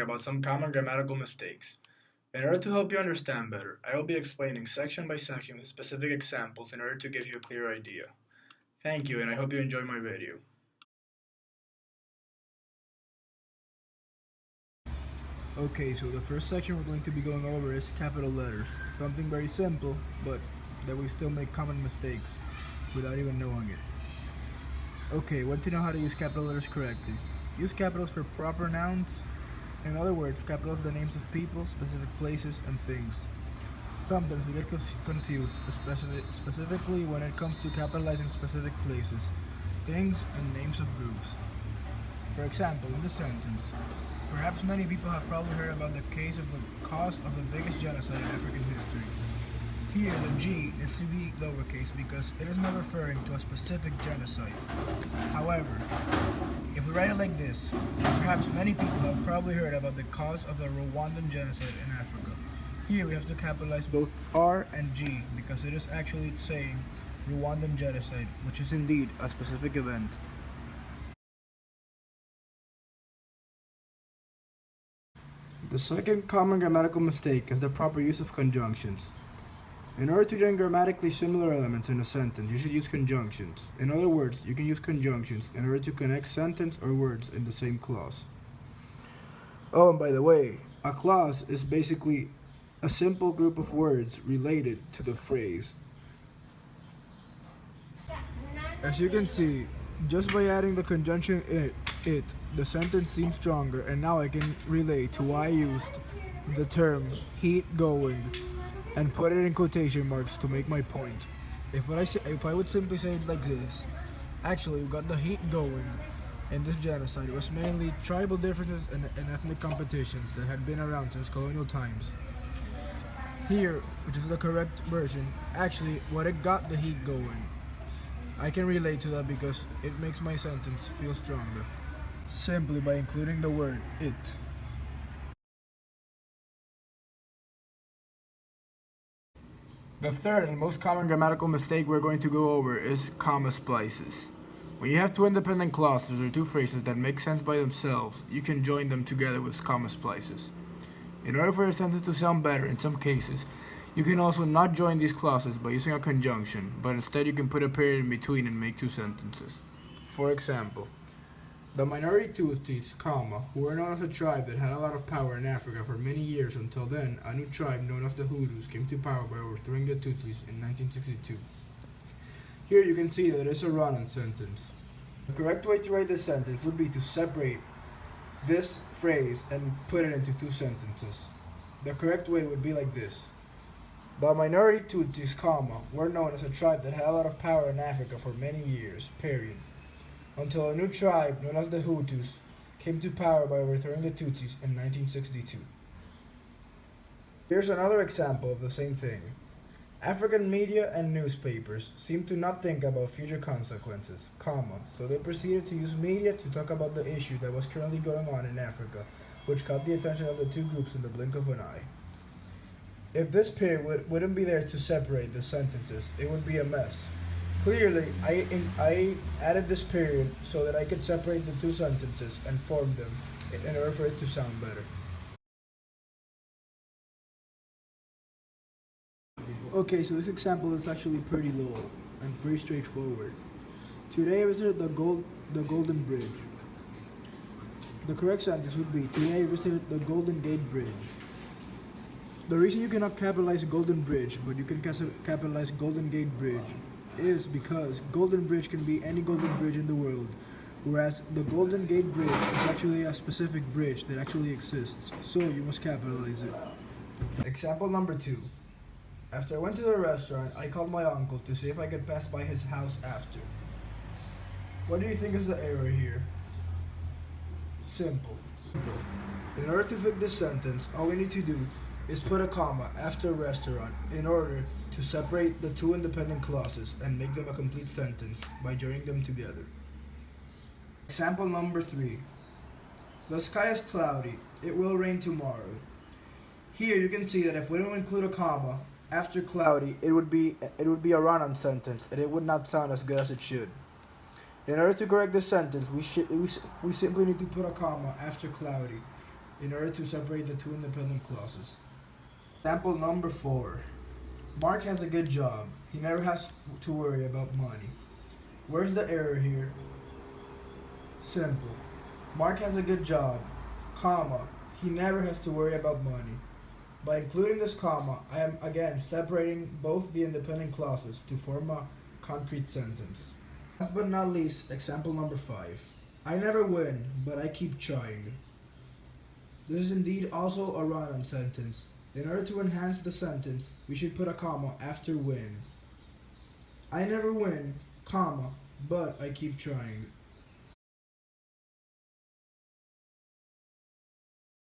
about some common grammatical mistakes. In order to help you understand better, I will be explaining section by section with specific examples in order to give you a clear idea. Thank you, and I hope you enjoy my video. Okay, so the first section we're going to be going over is capital letters. Something very simple, but that we still make common mistakes without even knowing it. Okay, want to know how to use capital letters correctly. Use capitals for proper nouns. In other words, capitals are the names of people, specific places, and things. Sometimes we get confused, specifically when it comes to capitalizing specific places, things, and names of groups. For example, in the sentence, perhaps many people have probably heard about the case of the cause of the biggest genocide in African history. Here, the G needs to be lowercase because it is not referring to a specific genocide. However, if we write it like this, perhaps many people have probably heard about the cause of the Rwandan genocide in Africa. Here we have to capitalize both R and G because it is actually saying Rwandan genocide, which is indeed a specific event. The second common grammatical mistake is the proper use of conjunctions. In order to join grammatically similar elements in a sentence, you should use conjunctions. In other words, you can use conjunctions in order to connect sentence or words in the same clause. Oh, and by the way, a clause is basically a simple group of words related to the phrase. As you can see, just by adding the conjunction it, the sentence seems stronger, and now I can relate to why I used the term heat going and put it in quotation marks to make my point. If I would simply say it like this, actually we got the heat going in this genocide was mainly tribal differences and ethnic competitions that had been around since colonial times. Here, which is the correct version, actually what it got the heat going. I can relate to that because it makes my sentence feel stronger, simply by including the word it. The third and most common grammatical mistake we're going to go over is comma splices. When you have two independent clauses or two phrases that make sense by themselves, you can join them together with comma splices. In order for your sentence to sound better in some cases, you can also not join these clauses by using a conjunction, but instead you can put a period in between and make two sentences. For example, the minority Tutsis, comma, who were known as a tribe that had a lot of power in Africa for many years until then, a new tribe known as the Hutus came to power by overthrowing the Tutsis in 1962. Here you can see that it's a run-on sentence. The correct way to write this sentence would be to separate this phrase and put it into two sentences. The correct way would be like this. The minority Tutsis, comma, were known as a tribe that had a lot of power in Africa for many years, period, until a new tribe known as the Hutus came to power by overthrowing the Tutsis in 1962. Here's another example of the same thing. African media and newspapers seem to not think about future consequences, comma, so they proceeded to use media to talk about the issue that was currently going on in Africa, which caught the attention of the two groups in the blink of an eye. If this period wouldn't be there to separate the sentences, it would be a mess. Clearly, I added this period so that I could separate the two sentences and form them in order for it to sound better. Okay, so this example is actually pretty low and pretty straightforward. Today I visited the Golden Bridge. The correct sentence would be, today I visited the Golden Gate Bridge. The reason you cannot capitalize Golden Bridge, but you can capitalize Golden Gate Bridge, is because Golden Bridge can be any golden bridge in the world, whereas the Golden Gate Bridge is actually a specific bridge that actually exists, so you must capitalize it. Example number 2. After I went to the restaurant, I called my uncle to see if I could pass by his house after. What do you think is the error here? Simple. In order to fix this sentence, all we need to do is put a comma after restaurant in order to separate the two independent clauses and make them a complete sentence by joining them together. Example number 3. The sky is cloudy. It will rain tomorrow. Here you can see that if we don't include a comma after cloudy, it would be a run-on sentence and it would not sound as good as it should. In order to correct this sentence, we simply need to put a comma after cloudy in order to separate the two independent clauses. Example number 4. Mark has a good job. He never has to worry about money. Where's the error here? Simple. Mark has a good job, comma, he never has to worry about money. By including this comma, I am again separating both the independent clauses to form a concrete sentence. Last but not least, example number 5. I never win, but I keep trying. This is indeed also a run-on sentence. In order to enhance the sentence, we should put a comma after win. I never win, comma, but I keep trying.